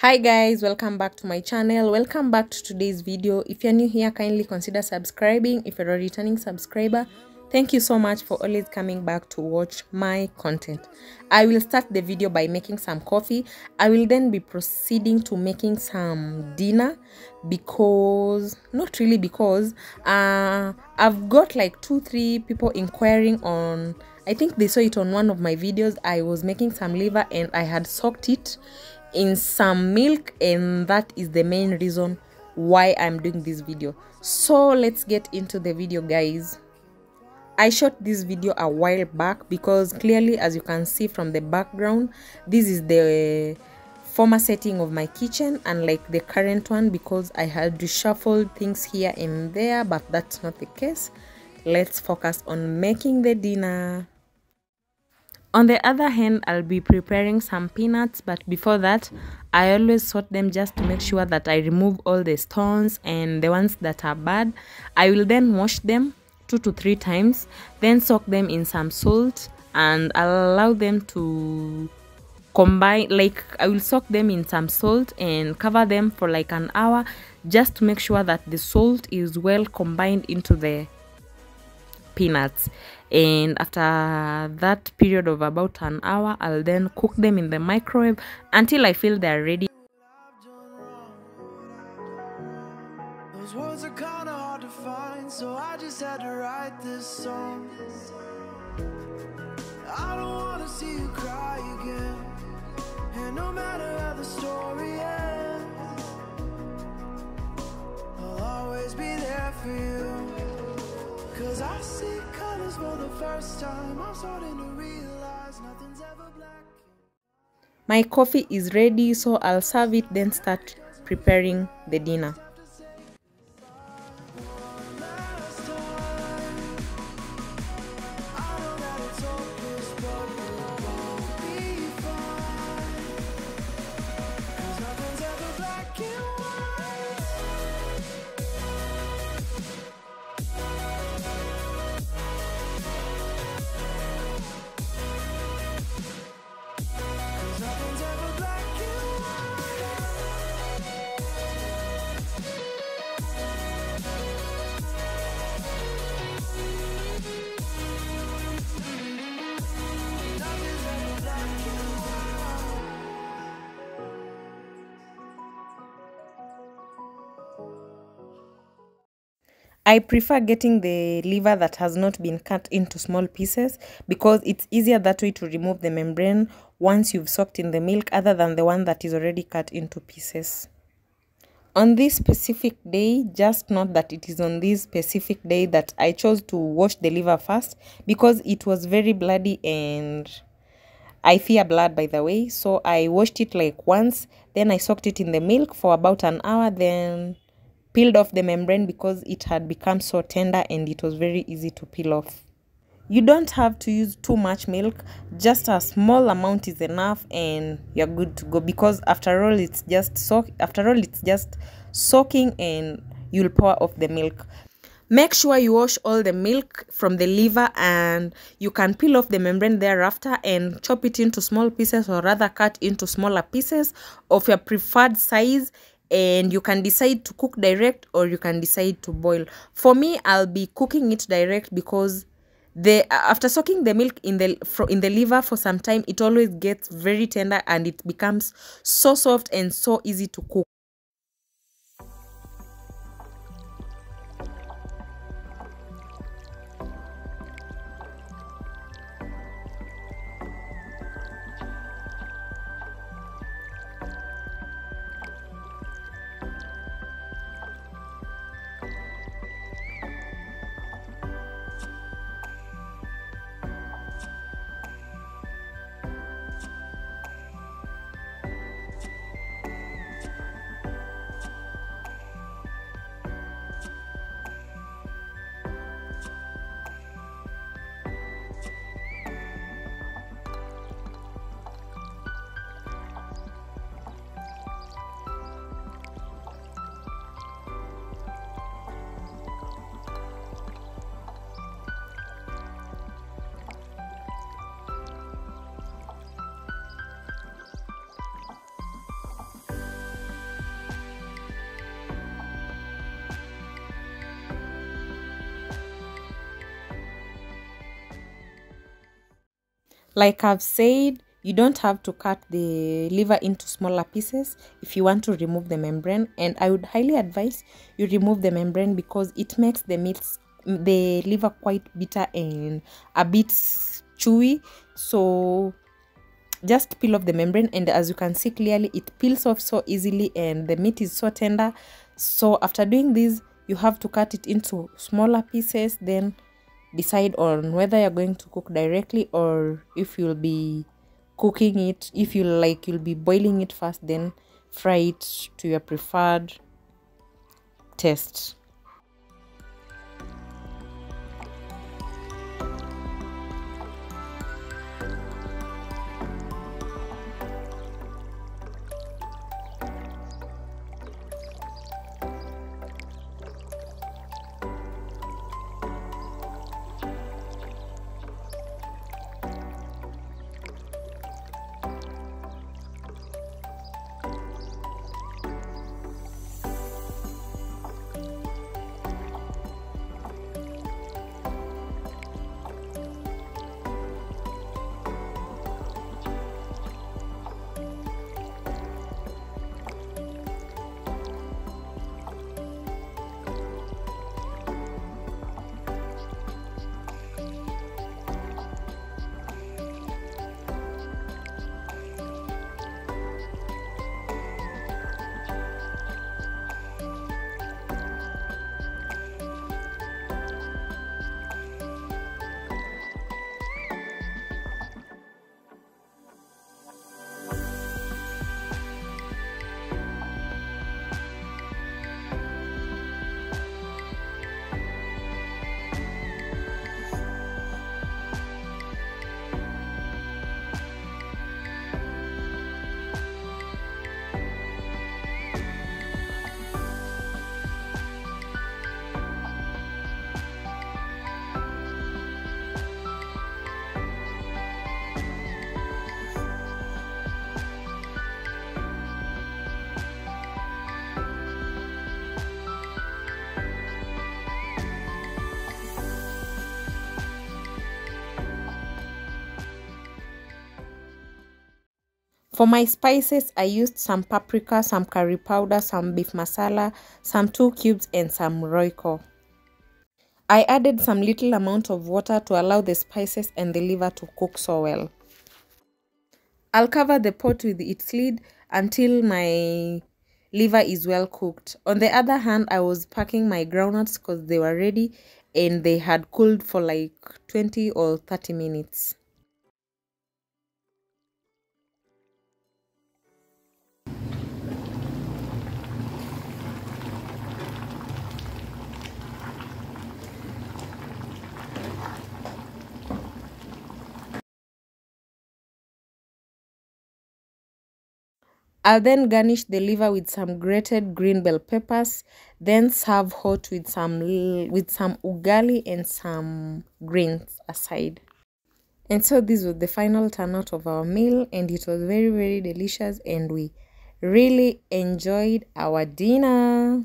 Hi guys, welcome back to my channel. Welcome back to today's video. If you're new here, kindly consider subscribing. If you're a returning subscriber, thank you so much for always coming back to watch my content. I will start the video by making some coffee. I will then be proceeding to making some dinner because I've got like 2-3 people inquiring on, I think they saw it on one of my videos. I was making some liver and I had soaked it in some milk, and that is the main reason why I'm doing this video. So let's get into the video, guys. I shot this video a while back because clearly, as you can see from the background, this is the former setting of my kitchen, unlike the current one, because I had reshuffled things here and there, but that's not the case. Let's focus on making the dinner. On the other hand, I'll be preparing some peanuts, but before that, I always sort them just to make sure that I remove all the stones and the ones that are bad. I will then wash them 2 to 3 times, then soak them in some salt, and I'll allow them to combine. Like, I will soak them in some salt and cover them for like an hour just to make sure that the salt is well combined into the peanuts. And after that period of about an hour, I'll then cook them in the microwave until I feel they're ready. Those words are kind of hard to find, so I just had to write this song. I don't want to see you cry again, and no matter how the story ends, I'll always be there for you. Cause I see colors for the first time. I'm starting to realize nothing's ever black. My coffee is ready, so I'll serve it, then start preparing the dinner. I prefer getting the liver that has not been cut into small pieces because it's easier that way to remove the membrane once you've soaked in the milk, other than the one that is already cut into pieces. On this specific day, just note that it is on this specific day that I chose to wash the liver first because it was very bloody and I fear blood, by the way. So I washed it like once, then I soaked it in the milk for about an hour, then peeled off the membrane because it had become so tender and it was very easy to peel off. You don't have to use too much milk, just a small amount is enough and you're good to go, because after all it's just soaking and you'll pour off the milk. Make sure you wash all the milk from the liver, and you can peel off the membrane thereafter and chop it into small pieces, or rather cut into smaller pieces of your preferred size, and you can decide to cook direct or you can decide to boil. For me, I'll be cooking it direct because after soaking the milk in the liver for some time, it always gets very tender and it becomes so soft and so easy to cook. Like I've said, you don't have to cut the liver into smaller pieces if you want to remove the membrane, and I would highly advise you remove the membrane because it makes the liver quite bitter and a bit chewy. So just peel off the membrane, and as you can see clearly, it peels off so easily and the meat is so tender. So after doing this, you have to cut it into smaller pieces, then decide on whether you're going to cook directly or if you'll be cooking it. If you like, you'll be boiling it first, then fry it to your preferred taste. For my spices, I used some paprika, some curry powder, some beef masala, some 2 cubes and some royco. I added some little amount of water to allow the spices and the liver to cook so well. I'll cover the pot with its lid until my liver is well cooked. On the other hand, I was packing my groundnuts because they were ready and they had cooled for like 20 or 30 minutes. I'll then garnish the liver with some grated green bell peppers, then serve hot with some ugali and some greens aside. And so this was the final turnout of our meal, and it was very, very delicious, and we really enjoyed our dinner.